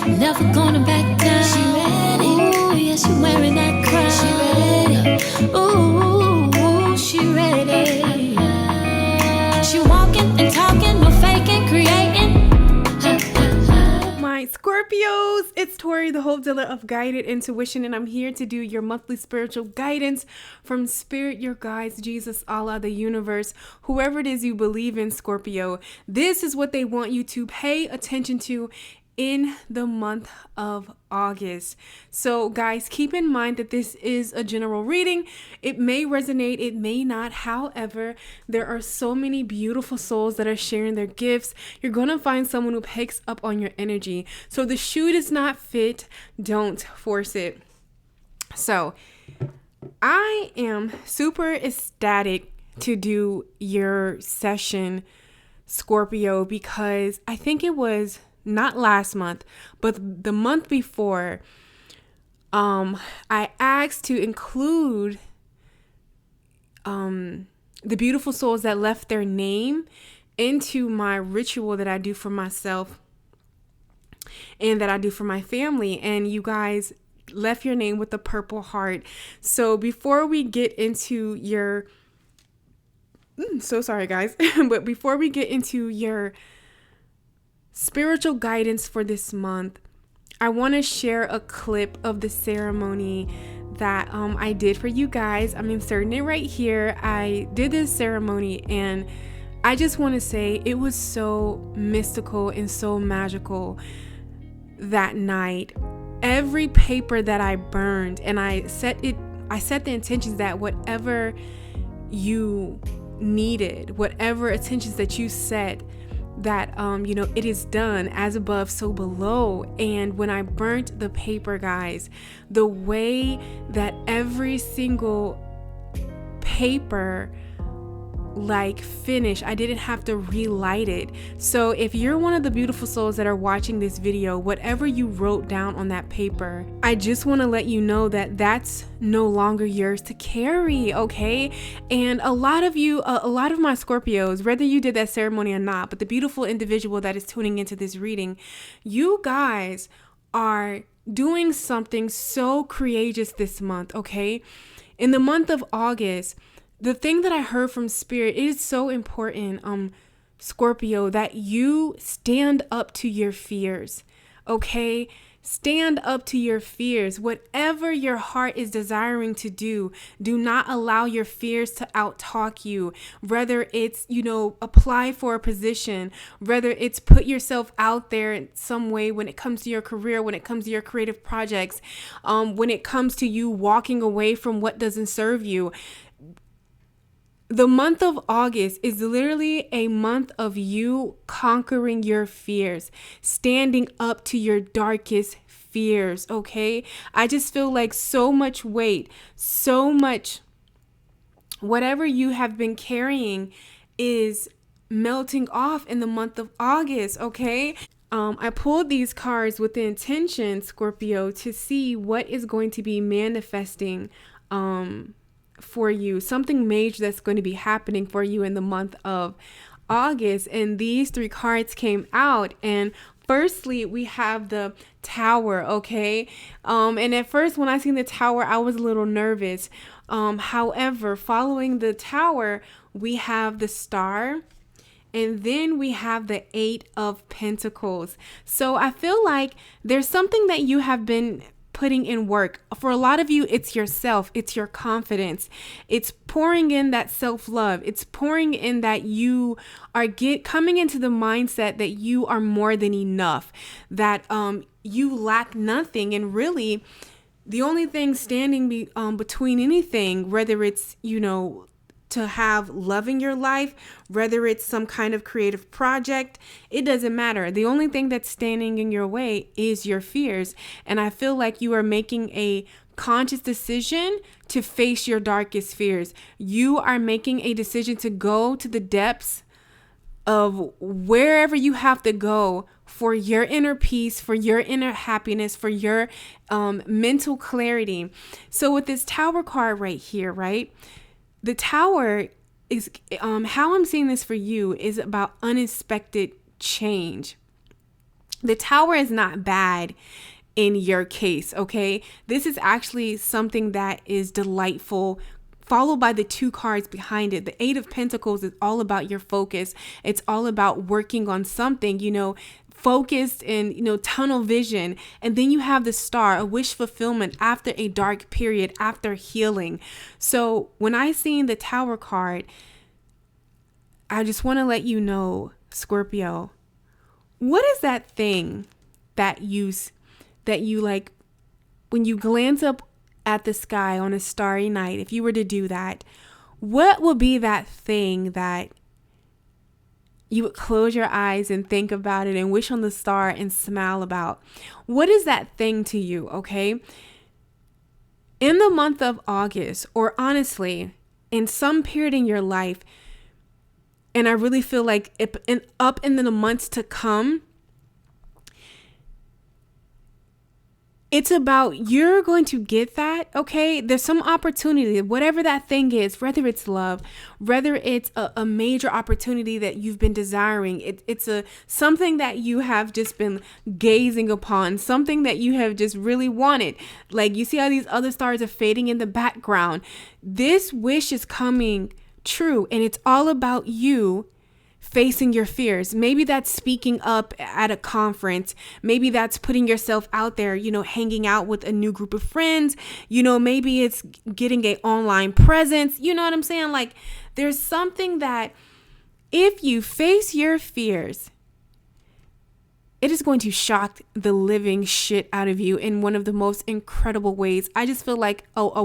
never gonna back down. She ready. Ooh, yeah, she wearing that crown. She ready. Ooh, she ready. She walking and talking, no faking, creating. My Scorpios, it's Tori, the Hope Dealer of Guided Intuition, and I'm here to do your monthly spiritual guidance from Spirit, your guides, Jesus, Allah, the universe, whoever it is you believe in, Scorpio. This is what they want you to pay attention to in the month of August. So guys, keep in mind that this is a general reading. It may resonate, it may not. However, there are so many beautiful souls that are sharing their gifts. You're going to find someone who picks up on your energy. So the shoe does not fit, don't force it. So I am super ecstatic to do your session, Scorpio, because I think it was not last month, but the month before, I asked to include the beautiful souls that left their name into my ritual that I do for myself and that I do for my family. And you guys left your name with the purple heart. So before we get into your, so sorry guys, but before we get into your spiritual guidance for this month, I want to share a clip of the ceremony that I did for you guys. I'm inserting it right here. I did this ceremony and I just want to say it was so mystical and so magical that night. Every paper that I burned, and I set the intentions that whatever you needed, whatever intentions that you set, that it is done as above, so below. And when I burnt the paper, guys, the way that every single paper finished, I didn't have to relight it. So if you're one of the beautiful souls that are watching this video, whatever you wrote down on that paper, I just want to let you know that that's no longer yours to carry, okay? And a lot of my Scorpios, whether you did that ceremony or not, but the beautiful individual that is tuning into this reading, you guys are doing something so courageous this month, okay? In the month of August, the thing that I heard from Spirit, it is so important, Scorpio, that you stand up to your fears, okay? Stand up to your fears. Whatever your heart is desiring to do not allow your fears to outtalk you. Whether it's, apply for a position, whether it's put yourself out there in some way when it comes to your career, when it comes to your creative projects, when it comes to you walking away from what doesn't serve you. The month of August is literally a month of you conquering your fears, standing up to your darkest fears, okay? I just feel like so much weight, so much, whatever you have been carrying is melting off in the month of August, okay? I pulled these cards with the intention, Scorpio, to see what is going to be manifesting, for you, something major that's going to be happening for you in the month of August. And these three cards came out, and firstly we have the Tower, okay? And at first when I seen the Tower, I was a little nervous. However, following the Tower, we have the Star, and then we have the Eight of Pentacles. So I feel like there's something that you have been putting in work. For a lot of you, it's yourself, it's your confidence, it's pouring in that self-love, it's pouring in that you are coming into the mindset that you are more than enough, that you lack nothing, and really the only thing standing between anything, whether it's to have love in your life, whether it's some kind of creative project, it doesn't matter. The only thing that's standing in your way is your fears. And I feel like you are making a conscious decision to face your darkest fears. You are making a decision to go to the depths of wherever you have to go for your inner peace, for your inner happiness, for your mental clarity. So with this Tower card right here, right? The Tower is, how I'm seeing this for you is about unexpected change. The Tower is not bad in your case, okay? This is actually something that is delightful, followed by the 2 cards behind it. The 8 of Pentacles is all about your focus. It's all about working on something, focused and, tunnel vision. And then you have the Star, a wish fulfillment after a dark period, after healing. So when I seen the Tower card, I just want to let you know, Scorpio, what is that thing that you like when you glance up at the sky on a starry night? If you were to do that, what would be that thing that you would close your eyes and think about it and wish on the star and smile about? What is that thing to you? Okay. In the month of August, or honestly, in some period in your life, and I really feel like up in the months to come, it's about you're going to get that, okay? There's some opportunity, whatever that thing is, whether it's love, whether it's a major opportunity that you've been desiring. It's something that you have just been gazing upon, something that you have just really wanted. Like, you see how these other stars are fading in the background. This wish is coming true, and it's all about you facing your fears. Maybe that's speaking up at a conference. Maybe that's putting yourself out there, hanging out with a new group of friends. Maybe it's getting an online presence. You know what I'm saying? Like, there's something that if you face your fears, it is going to shock the living shit out of you in one of the most incredible ways. I just feel like a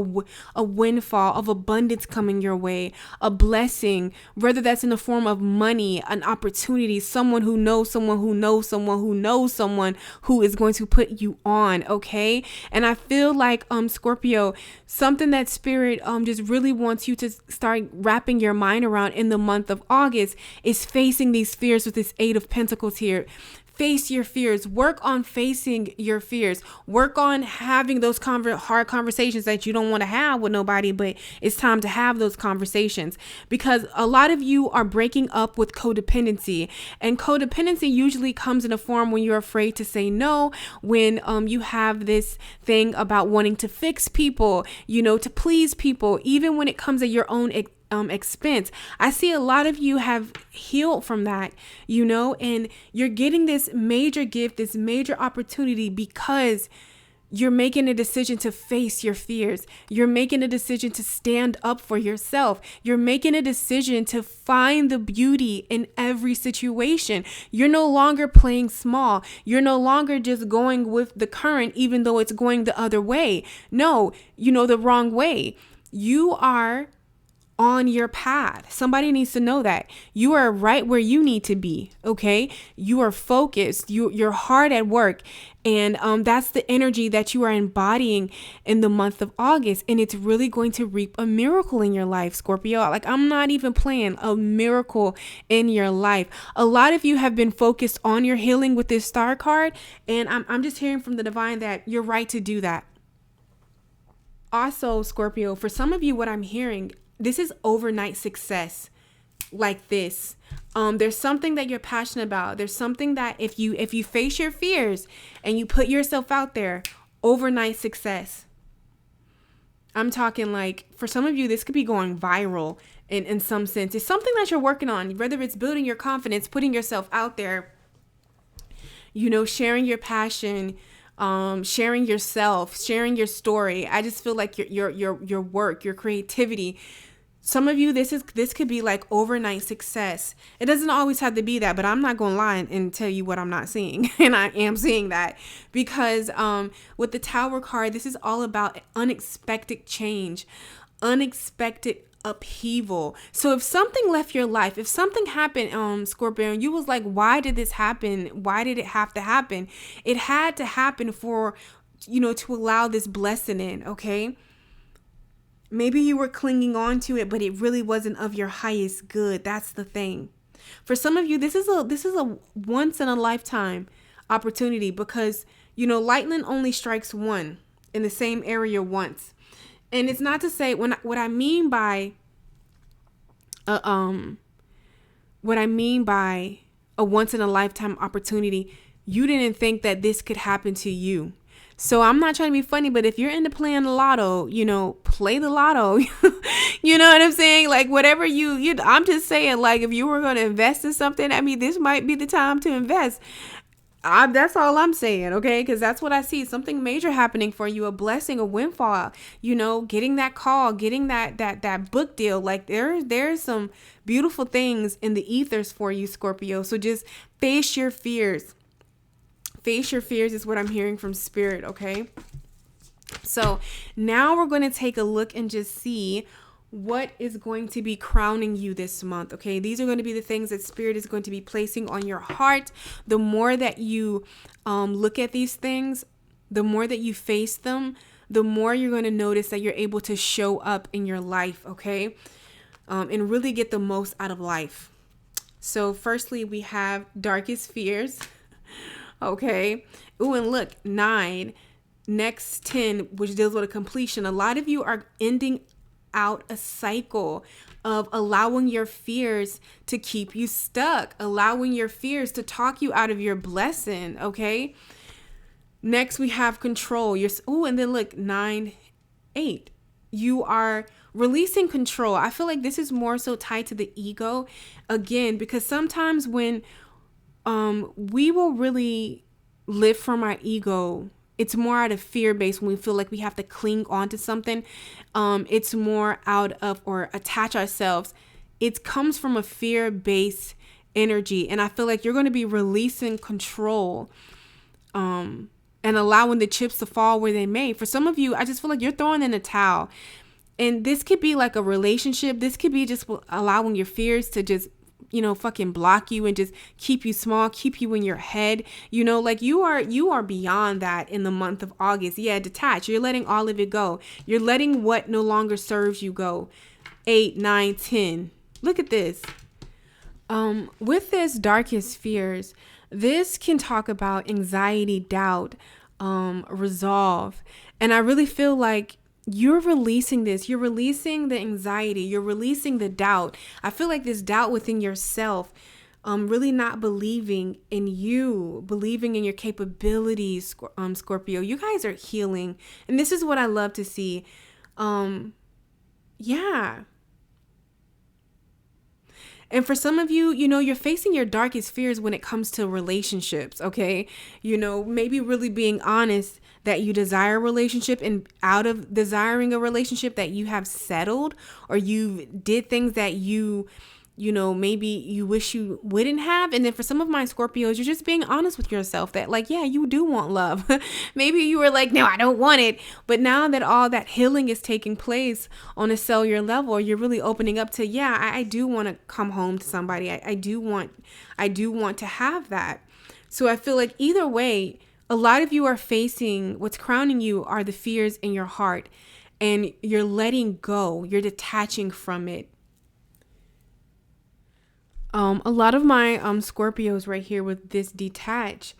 windfall of abundance coming your way, a blessing, whether that's in the form of money, an opportunity, someone who knows someone who knows someone who knows someone who is going to put you on, okay? And I feel like, Scorpio, something that Spirit just really wants you to start wrapping your mind around in the month of August is facing these fears with this 8 of Pentacles here. Face your fears. Work on facing your fears. Work on having those hard conversations that you don't want to have with nobody, but it's time to have those conversations, because a lot of you are breaking up with codependency, and codependency usually comes in a form when you're afraid to say no, when you have this thing about wanting to fix people, to please people, even when it comes at your own expense. I see a lot of you have healed from that, and you're getting this major gift, this major opportunity, because you're making a decision to face your fears. You're making a decision to stand up for yourself. You're making a decision to find the beauty in every situation. You're no longer playing small. You're no longer just going with the current, even though it's going the other way. No, the wrong way. You are on your path. Somebody needs to know that you are right where you need to be. Okay. You are focused. You're hard at work. And that's the energy that you are embodying in the month of August. And it's really going to reap a miracle in your life, Scorpio. Like, I'm not even playing, a miracle in your life. A lot of you have been focused on your healing with this star card. And I'm just hearing from the divine that you're right to do that. Also, Scorpio, for some of you, what I'm hearing, this is overnight success like this. There's something that you're passionate about. There's something that if you face your fears and you put yourself out there, overnight success. I'm talking like, for some of you, this could be going viral in some sense. It's something that you're working on, whether it's building your confidence, putting yourself out there, sharing your passion, sharing yourself, sharing your story. I just feel like your work, your creativity. Some of you, this could be like overnight success. It doesn't always have to be that, but I'm not going to lie and tell you what I'm not seeing. And I am seeing that because with the Tower card, this is all about unexpected change, unexpected upheaval. So if something left your life, if something happened, Scorpio, and you was like, why did this happen? Why did it have to happen? It had to happen for, to allow this blessing in, okay? Maybe you were clinging on to it, but it really wasn't of your highest good. That's the thing. For some of you, this is a once in a lifetime opportunity, because, lightning only strikes one in the same area once. And it's not to say what I mean by a once in a lifetime opportunity. you didn't think that this could happen to you. So I'm not trying to be funny, but if you're into playing the lotto, play the lotto. You know what I'm saying? Like whatever I'm just saying, like if you were going to invest in something, I mean, this might be the time to invest. That's all I'm saying, okay? Because that's what I see. Something major happening for you, a blessing, a windfall, getting that call, getting that book deal. Like there's some beautiful things in the ethers for you, Scorpio. So just face your fears. Face your fears is what I'm hearing from Spirit, okay? So now we're going to take a look and just see what is going to be crowning you this month, okay? These are going to be the things that Spirit is going to be placing on your heart. The more that you look at these things, the more that you face them, the more you're going to notice that you're able to show up in your life, okay? And really get the most out of life. So firstly, we have darkest fears. Okay. Ooh, and look, 9, next 10, which deals with a completion. A lot of you are ending out a cycle of allowing your fears to keep you stuck, allowing your fears to talk you out of your blessing. Okay. Next, we have control. And then look, 9, 8. You are releasing control. I feel like this is more so tied to the ego again, because sometimes when we will really live from our ego. It's more out of fear based when we feel like we have to cling on to something. It's more out of or attach ourselves. It comes from a fear based energy. And I feel like you're going to be releasing control and allowing the chips to fall where they may. For some of you, I just feel like you're throwing in a towel. And this could be like a relationship. This could be just allowing your fears to just fucking block you and just keep you small, keep you in your head. Like you are beyond that in the month of August. Yeah, detach. You're letting all of it go. You're letting what no longer serves you go. 8, 9, 10. Look at this. With this darkest fears, this can talk about anxiety, doubt, resolve. And I really feel like you're releasing this. You're releasing the anxiety. You're releasing the doubt. I feel like this doubt within yourself, really not believing in you, believing in your capabilities, Scorpio. You guys are healing. And this is what I love to see. Yeah. And for some of you, you're facing your darkest fears when it comes to relationships, okay? Maybe really being honest that you desire a relationship, and out of desiring a relationship that you have settled, or you did things that maybe you wish you wouldn't have. And then for some of my Scorpios, you're just being honest with yourself that like, yeah, you do want love. Maybe you were like, no, I don't want it. But now that all that healing is taking place on a cellular level, you're really opening up to, yeah, I do want to come home to somebody. I do want to have that. So I feel like either way, a lot of you are facing, what's crowning you are the fears in your heart, and you're letting go. You're detaching from it. A lot of my Scorpios right here with this detach,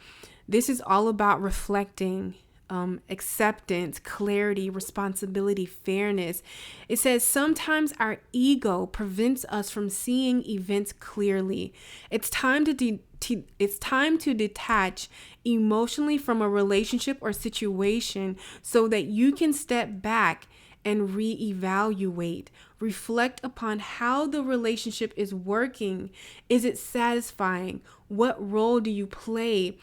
this is all about reflecting, acceptance, clarity, responsibility, fairness. It says sometimes our ego prevents us from seeing events clearly. It's time to detach emotionally from a relationship or situation so that you can step back and reevaluate. Reflect upon how the relationship is working. Is it satisfying? What role do you play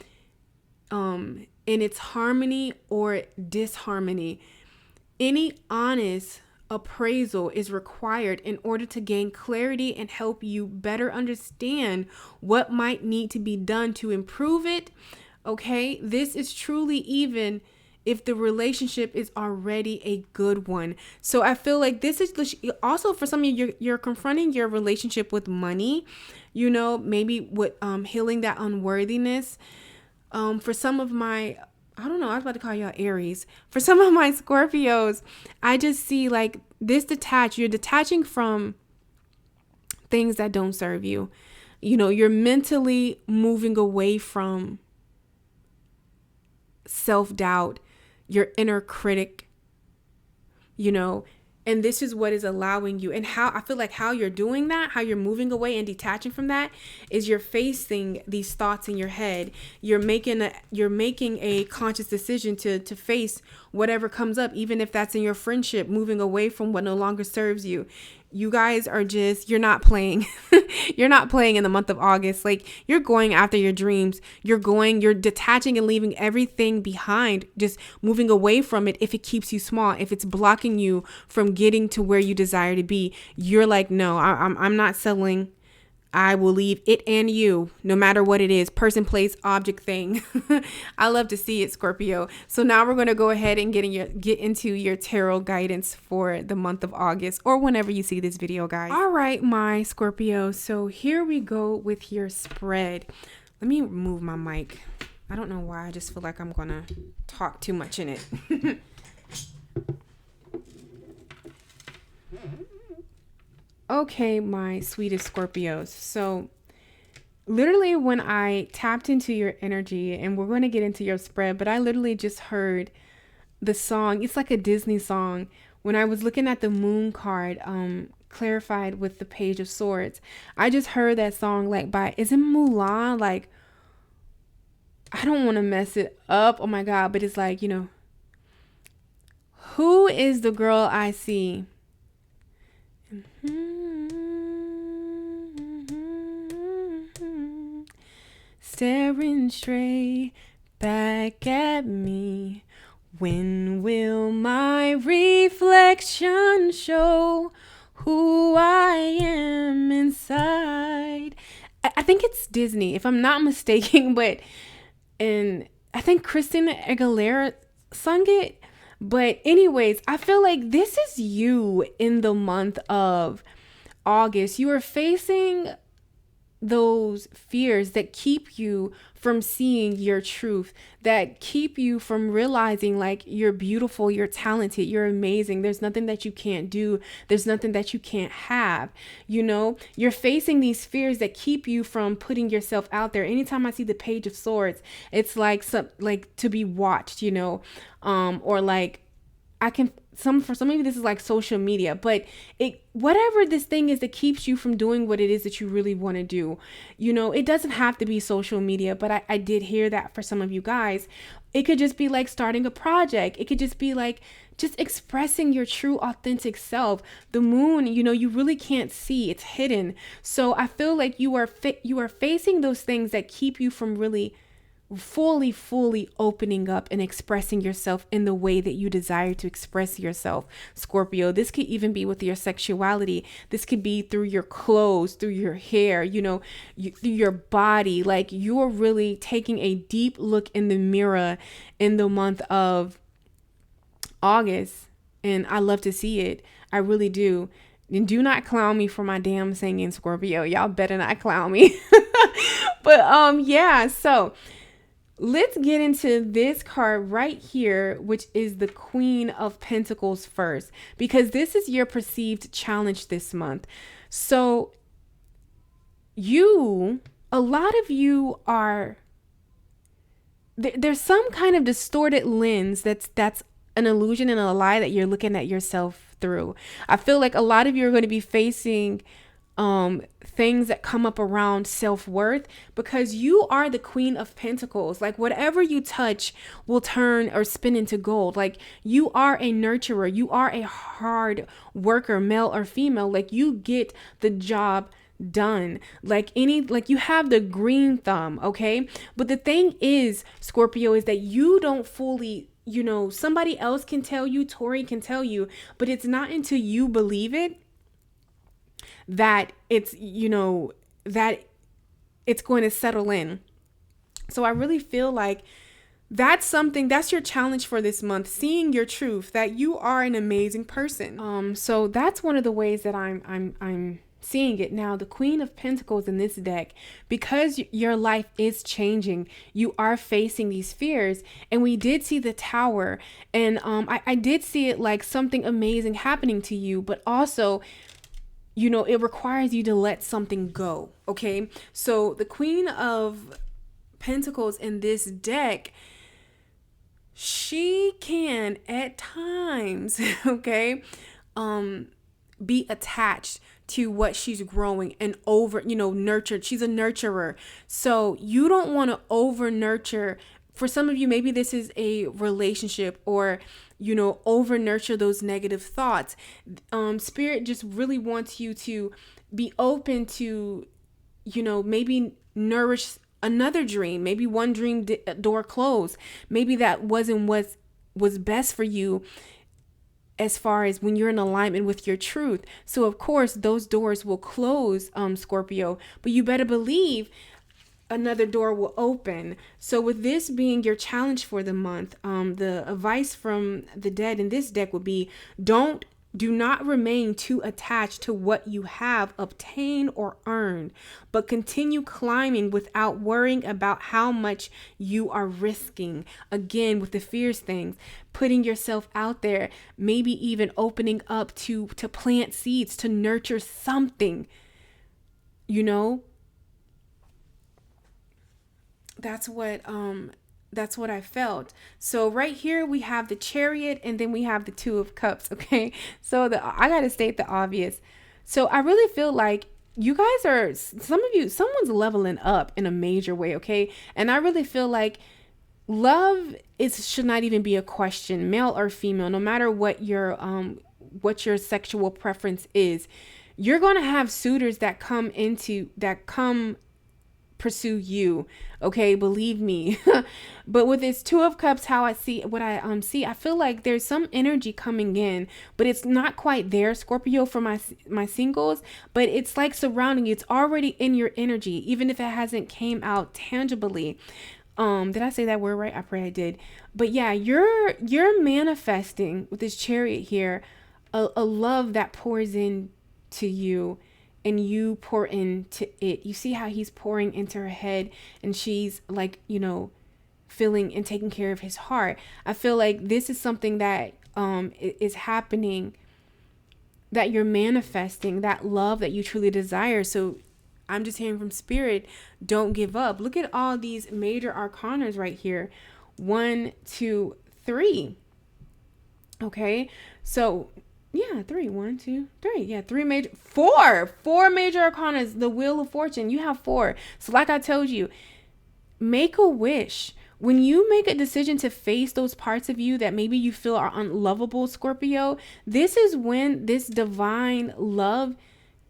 in its harmony or disharmony? Any honest appraisal is required in order to gain clarity and help you better understand what might need to be done to improve it. Okay, this is truly even if the relationship is already a good one. So I feel like this is also for some of you, you're confronting your relationship with money, maybe with healing that unworthiness. For some of my, I don't know, I was about to call y'all Aries. For some of my Scorpios, I just see like this you're detaching from things that don't serve you. You're mentally moving away from self-doubt, your inner critic, and And this is what is allowing you, and how I feel like how you're doing that, how you're moving away and detaching from that, is you're facing these thoughts in your head. You're making a conscious decision to face whatever comes up, even if that's in your friendship, moving away from what no longer serves you. You guys are just, you're not playing. You're not playing in the month of August. Like, you're going after your dreams. You're detaching and leaving everything behind, just moving away from it. If it keeps you small, if it's blocking you from getting to where you desire to be, you're like, no, I'm not settling. I will leave it and you, no matter what it is, person, place, object, thing. I love to see it, Scorpio. So now we're going to go ahead and get into your tarot guidance for the month of August, or whenever you see this video, guys. All right, my Scorpio. So here we go with your spread. Let me move my mic. I don't know why. I just feel like I'm going to talk too much in it. Okay, my sweetest Scorpios. So literally when I tapped into your energy, and we're going to get into your spread, but I literally just heard the song. It's like a Disney song. When I was looking at the moon card, clarified with the Page of Swords, I just heard that song, like, by, is it Mulan? Like, I don't want to mess it up. Oh my God. But it's like, who is the girl I see? Staring straight back at me. When will my reflection show who I am inside? I think it's Disney, if I'm not mistaken, and I think Christina Aguilera sung it. But anyways, I feel like this is you in the month of August. You are facing those fears that keep you from seeing your truth, that keep you from realizing, like, you're beautiful, you're talented, you're amazing. There's nothing that you can't do. There's nothing that you can't have. You're facing these fears that keep you from putting yourself out there. Anytime I see the Page of Swords, it's like to be watched, or like for some of you, this is like social media, but whatever this thing is that keeps you from doing what it is that you really want to do, it doesn't have to be social media, but I did hear that for some of you guys. It could just be like starting a project. It could just be like just expressing your true authentic self. The moon, you really can't see, it's hidden. So I feel like you are facing those things that keep you from really fully opening up and expressing yourself in the way that you desire to express yourself, Scorpio. This could even be with your sexuality. This could be through your clothes, through your hair, through your body. Like, you're really taking a deep look in the mirror in the month of August, and I love to see it. I really do. And do not clown me for my damn singing, Scorpio. Y'all better not clown me. But yeah, so let's get into this card right here, which is the Queen of Pentacles first, because this is your perceived challenge this month. So a lot of you are, there's some kind of distorted lens that's an illusion and a lie that you're looking at yourself through. I feel like a lot of you are going to be facing things that come up around self-worth, because you are the Queen of Pentacles. Like, whatever you touch will turn or spin into gold. Like, you are a nurturer. You are a hard worker, male or female. Like, you get the job done. Like you have the green thumb. Okay. But the thing is, Scorpio, is that you don't fully, somebody else can tell you, Tori can tell you, but it's not until you believe it that it's, that it's going to settle in. So I really feel like that's your challenge for this month, seeing your truth, that you are an amazing person. So that's one of the ways that I'm seeing it. Now, the Queen of Pentacles in this deck, because your life is changing, you are facing these fears. And we did see the Tower, and I did see it like something amazing happening to you, but also, it requires you to let something go. Okay. So the Queen of Pentacles in this deck, she can at times, okay, be attached to what she's growing and nurtured. She's a nurturer. So you don't want to over nurture. For some of you, maybe this is a relationship, or, over nurture those negative thoughts. Spirit just really wants you to be open to, maybe nourish another dream. Maybe one dream door closed. Maybe that wasn't what was best for you, as far as when you're in alignment with your truth. So of course those doors will close, Scorpio, but you better believe another door will open. So with this being your challenge for the month, the advice from the dead in this deck would be, do not remain too attached to what you have obtained or earned, but continue climbing without worrying about how much you are risking. Again, with the fierce things, putting yourself out there, maybe even opening up to plant seeds, to nurture something, that's what I felt. So right here we have the Chariot, and then we have the Two of Cups. Okay, so I gotta state the obvious. So I really feel like you guys are, someone's leveling up in a major way. Okay, and I really feel like love should not even be a question, male or female, no matter what your sexual preference is. You're gonna have suitors that come pursue you. Okay, believe me. But with this Two of Cups, how I see what I I feel like there's some energy coming in, but it's not quite there, Scorpio, for my singles, but it's like surrounding you. It's already in your energy, even if it hasn't came out tangibly. Did I say that word right? I pray I did. But yeah, you're manifesting with this Chariot here a love that pours in to you, and you pour into it. You see how he's pouring into her head, and she's like, feeling and taking care of his heart. I feel like this is something that is happening, that you're manifesting, that love that you truly desire. So I'm just hearing from Spirit, don't give up. Look at all these major arcanas right here. 1, 2, 3. Okay, so yeah, 3, 1, 2, 3. Yeah, 4 major arcanas. The Wheel of Fortune. You have 4. So like I told you, make a wish. When you make a decision to face those parts of you that maybe you feel are unlovable, Scorpio, this is when this divine love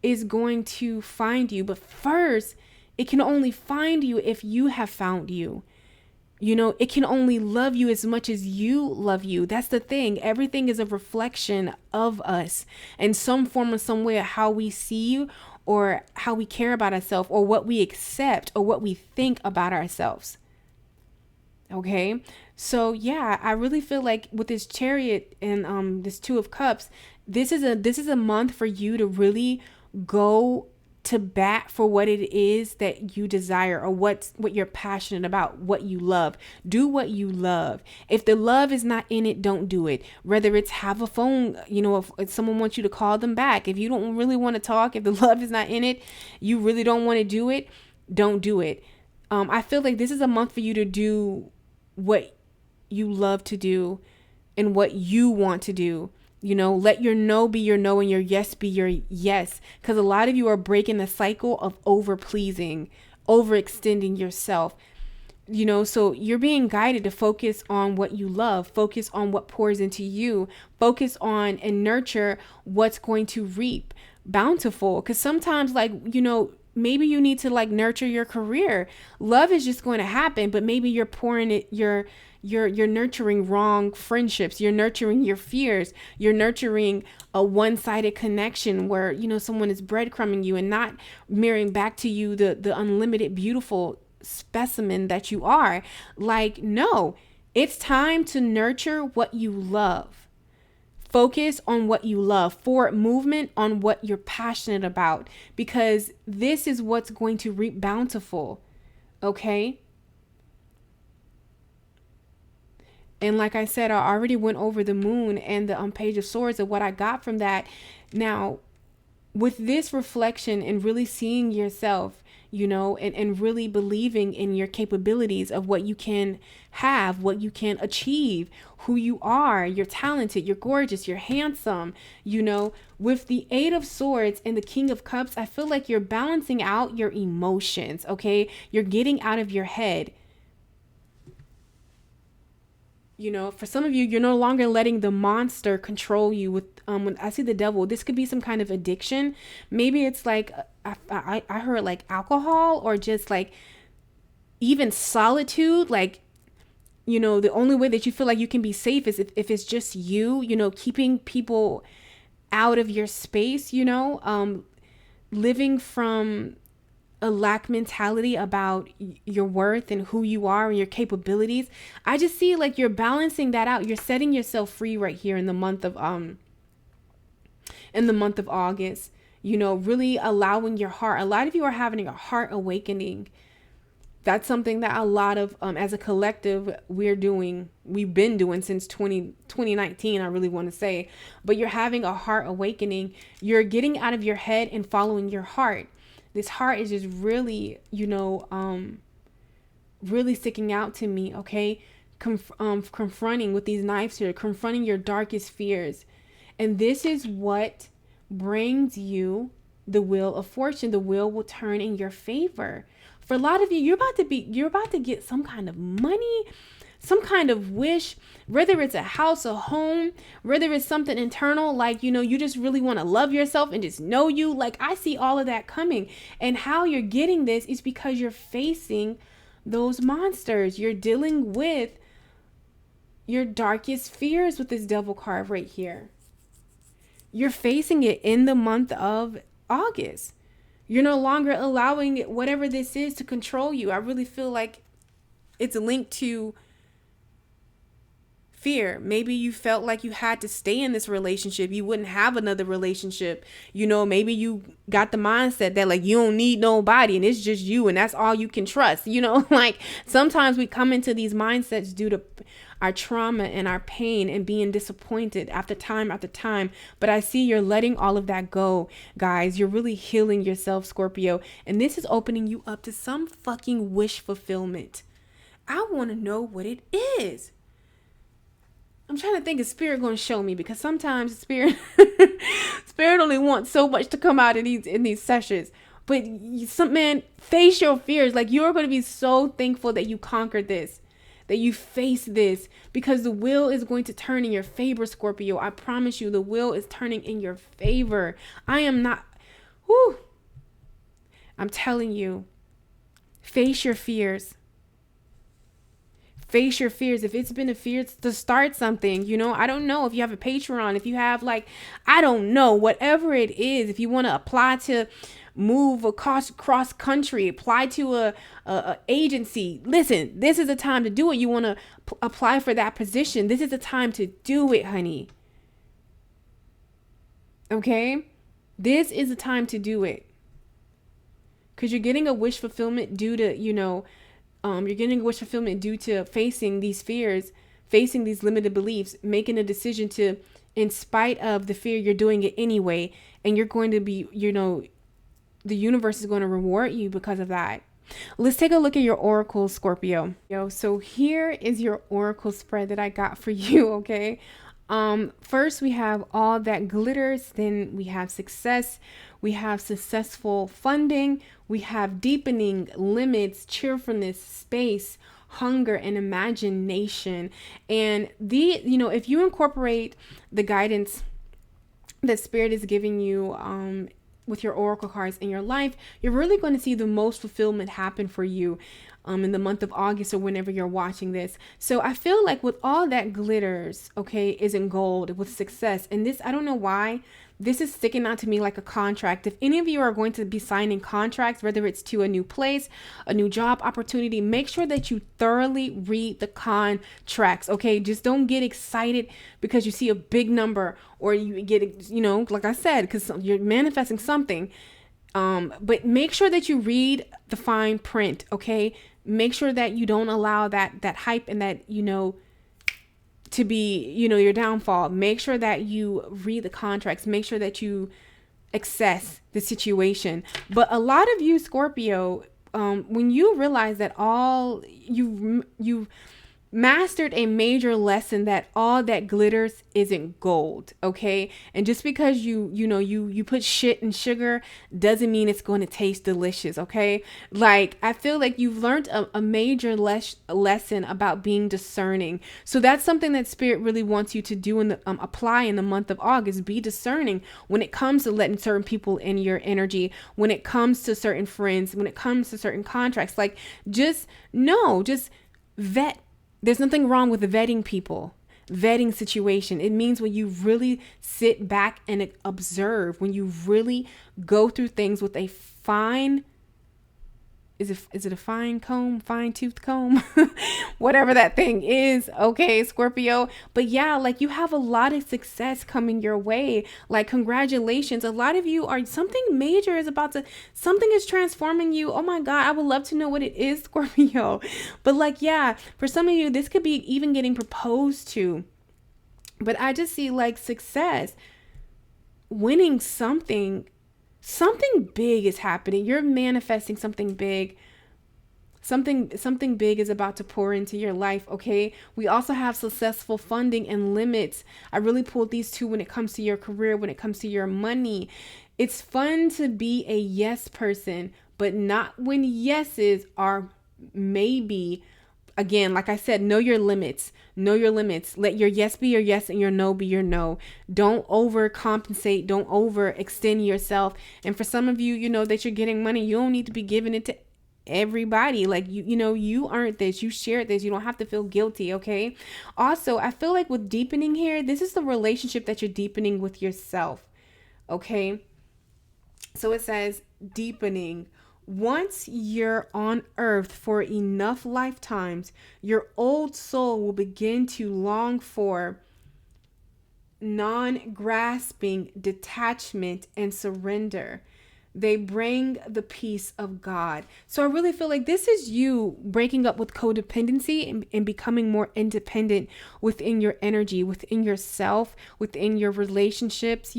is going to find you. But first, it can only find you if you have found you. It can only love you as much as you love you. That's the thing. Everything is a reflection of us in some form or some way, of how we see you, or how we care about ourselves, or what we accept, or what we think about ourselves. Okay. So yeah, I really feel like with this Chariot and this Two of Cups, this is a month for you to really go to bat for what it is that you desire, or what you're passionate about, what you love. Do what you love. If the love is not in it, don't do it. Whether it's have a phone, if someone wants you to call them back, if you don't really want to talk, if the love is not in it, you really don't want to do it, don't do it. I feel like this is a month for you to do what you love to do and what you want to do. Let your no be your no and your yes be your yes. Because a lot of you are breaking the cycle of over-pleasing, overextending yourself. So you're being guided to focus on what you love, focus on what pours into you, focus on and nurture what's going to reap bountiful. Because sometimes, maybe you need to nurture your career. Love is just going to happen, but maybe you're pouring it, you're nurturing wrong friendships. You're nurturing your fears. You're nurturing a one-sided connection where, someone is breadcrumbing you and not mirroring back to you the unlimited, beautiful specimen that you are. No, it's time to nurture what you love. Focus on what you love. Forward movement on what you're passionate about, because this is what's going to reap bountiful. Okay? And like I said, I already went over the Moon and the Page of Swords and what I got from that. Now, with this reflection and really seeing yourself, and really believing in your capabilities of what you can have, what you can achieve, who you are. You're talented, you're gorgeous, you're handsome. With the Eight of Swords and the King of Cups, I feel like you're balancing out your emotions, okay? You're getting out of your head. For some of you, you're no longer letting the monster control you. With when I see the devil, this could be some kind of addiction. Maybe it's like I heard like alcohol, or just like even solitude. Like, the only way that you feel like you can be safe is if it's just you. Keeping people out of your space. Living from a lack mentality about your worth and who you are and your capabilities. I just see like you're balancing that out. You're setting yourself free right here in the month of August. Really allowing your heart. A lot of you are having a heart awakening. That's something that a lot of as a collective we've been doing since 2019, I really want to say. But you're having a heart awakening. You're getting out of your head and following your heart. This heart is just really, really sticking out to me, okay? Confronting with these knives here, confronting your darkest fears. And this is what brings you the wheel of fortune. The wheel will turn in your favor. For a lot of you, you're about to get some kind of money, some kind of wish, whether it's a house, a home, whether it's something internal, like, you just really want to love yourself and just know you. Like, I see all of that coming. And how you're getting this is because you're facing those monsters. You're dealing with your darkest fears with this devil card right here. You're facing it in the month of August. You're no longer allowing whatever this is to control you. I really feel like it's linked to fear. Maybe you felt like you had to stay in this relationship. You wouldn't have another relationship. Maybe you got the mindset that like you don't need nobody and it's just you and that's all you can trust. Like sometimes we come into these mindsets due to our trauma and our pain and being disappointed after time. But I see you're letting all of that go, guys. You're really healing yourself, Scorpio. And this is opening you up to some fucking wish fulfillment. I want to know what it is. I'm trying to think, is spirit going to show me? Because sometimes spirit only wants so much to come out in these sessions. But face your fears. Like, you're going to be so thankful that you conquered this, that you face this, because the wheel is going to turn in your favor, Scorpio. I promise you, the wheel is turning in your favor. I'm telling you, face your fears. Face your fears. If it's been a fear to start something, I don't know if you have a Patreon, if you have I don't know, whatever it is, if you want to apply to move across country, apply to a agency. Listen, this is the time to do it. You want to apply for that position. This is the time to do it, honey. Okay? This is the time to do it. Because you're getting a wish fulfillment due to, you're getting a wish fulfillment due to facing these fears, facing these limited beliefs, making a decision to, in spite of the fear, you're doing it anyway. And you're going to be, the universe is going to reward you because of that. Let's take a look at your oracle, Scorpio. So here is your oracle spread that I got for you, okay? First, we have all that glitters. Then we have success. We have successful funding. We have deepening limits, cheerfulness, space, hunger, and imagination. And if you incorporate the guidance that Spirit is giving you, with your oracle cards in your life, you're really going to see the most fulfillment happen for you in the month of August or whenever you're watching this. So I feel like with all that glitters, okay, is in gold with success. And this, I don't know why, this is sticking out to me like a contract. If any of you are going to be signing contracts, whether it's to a new place, a new job opportunity, make sure that you thoroughly read the contracts, okay? Just don't get excited because you see a big number or you get, like I said, because you're manifesting something. But make sure that you read the fine print, okay? Make sure that you don't allow that hype and that, to be, your downfall. Make sure that you read the contracts. Make sure that you access the situation. But a lot of you, Scorpio, when you realize that all you've mastered a major lesson that all that glitters isn't gold, okay? And just because you put shit in sugar doesn't mean it's going to taste delicious, okay? Like, I feel like you've learned a major lesson about being discerning. So that's something that Spirit really wants you to do and apply in the month of August. Be discerning when it comes to letting certain people in your energy, when it comes to certain friends, when it comes to certain contracts. Like, just vet. There's nothing wrong with vetting people, vetting situation. It means when you really sit back and observe, when you really go through things with a fine, is it a fine tooth comb, whatever that thing is. Okay, Scorpio. But yeah, like, you have a lot of success coming your way. Like, congratulations. A lot of you are, something major is something is transforming you. Oh my God, I would love to know what it is, Scorpio. But like, yeah, for some of you, this could be even getting proposed to. But I just see like success, winning something big is happening. You're manifesting something big. Something big is about to pour into your life, okay? We also have successful funding and limits. I really pulled these two when it comes to your career, when it comes to your money. It's fun to be a yes person, but not when yeses are maybe. Again, like I said, know your limits. Know your limits. Let your yes be your yes and your no be your no. Don't overcompensate. Don't overextend yourself. And for some of you, you know that you're getting money. You don't need to be giving it to everybody. Like, you aren't this. You shared this. You don't have to feel guilty, okay? Also, I feel like with deepening here, this is the relationship that you're deepening with yourself, okay? So it says deepening. Once you're on earth for enough lifetimes, your old soul will begin to long for non-grasping detachment and surrender. They bring the peace of God. So I really feel like this is you breaking up with codependency and becoming more independent within your energy, within yourself, within your relationships,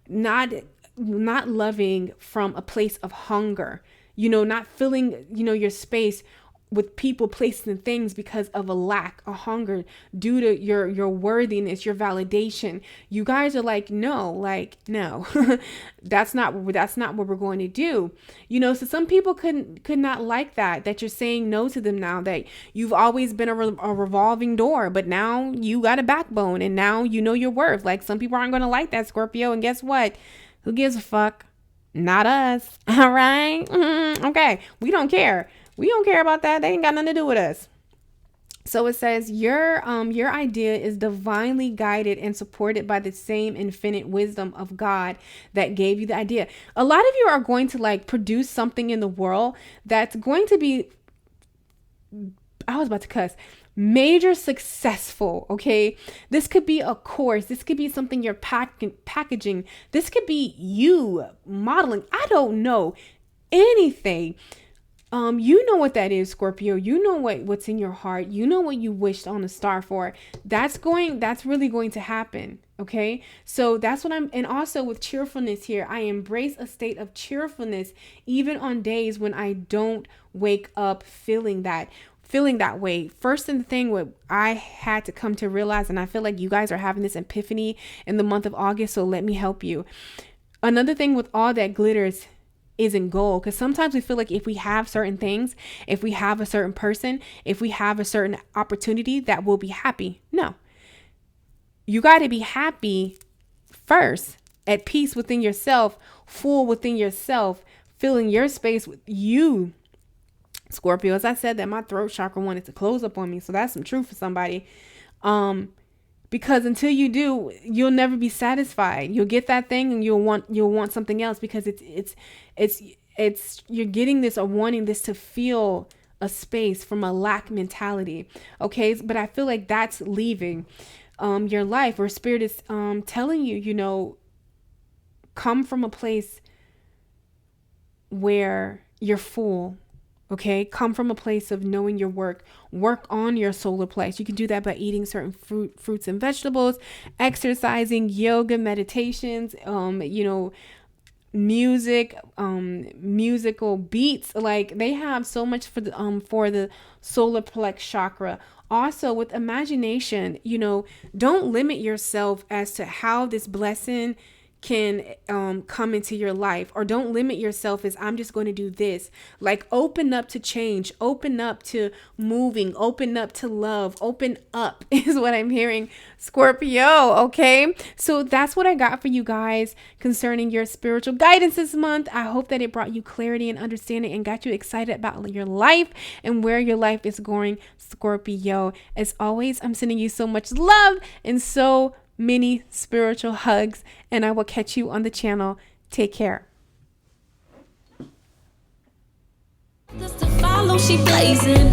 not loving from a place of hunger, not filling, your space with people, places, and things because of a lack, a hunger, due to your worthiness, your validation. You guys are like, no, that's not what we're going to do. So some people could not like that you're saying no to them now, that you've always been a revolving door, but now you got a backbone and now you know your worth. Like, some people aren't going to like that, Scorpio. And guess what? Who gives a fuck? Not us. All right. Okay. We don't care. We don't care about that. They ain't got nothing to do with us. So it says your idea is divinely guided and supported by the same infinite wisdom of God that gave you the idea. A lot of you are going to like produce something in the world that's going to be, I was about to cuss, major successful, okay? This could be a course. This could be something you're packaging. This could be you modeling. I don't know anything. You know what that is, Scorpio. You know what's in your heart. You know what you wished on a star for. That's really going to happen. Okay. So that's what and also with cheerfulness here, I embrace a state of cheerfulness, even on days when I don't wake up feeling that way. First thing what I had to come to realize, and I feel like you guys are having this epiphany in the month of August. So let me help you. Another thing with all that glitters isn't gold, because sometimes we feel like if we have certain things, if we have a certain person, if we have a certain opportunity, that we'll be happy. No, you got to be happy first, at peace within yourself, full within yourself, filling your space with you, Scorpio. As I said, that my throat chakra wanted to close up on me, so that's some truth for somebody. Because until you do, you'll never be satisfied. You'll get that thing and you'll want something else, because it's you're getting this or wanting this to feel a space from a lack mentality. Okay. But I feel like that's leaving your life, or spirit is telling you, come from a place where you're full. Okay, come from a place of knowing your work on your solar plex. You can do that by eating certain fruits and vegetables, exercising, yoga, meditations, music, musical beats. Like they have so much for the solar plex chakra. Also with imagination, you know, don't limit yourself as to how this blessing can come into your life, or don't limit yourself as I'm just going to do this. Like open up to change, open up to moving, open up to love, open up is what I'm hearing, Scorpio. Okay, so that's what I got for you guys concerning your spiritual guidance this month. I hope that it brought you clarity and understanding and got you excited about your life and where your life is going, Scorpio. As always, I'm sending you so much love and so many spiritual hugs, and I will catch you on the channel. Take care. Just to follow, she blazing.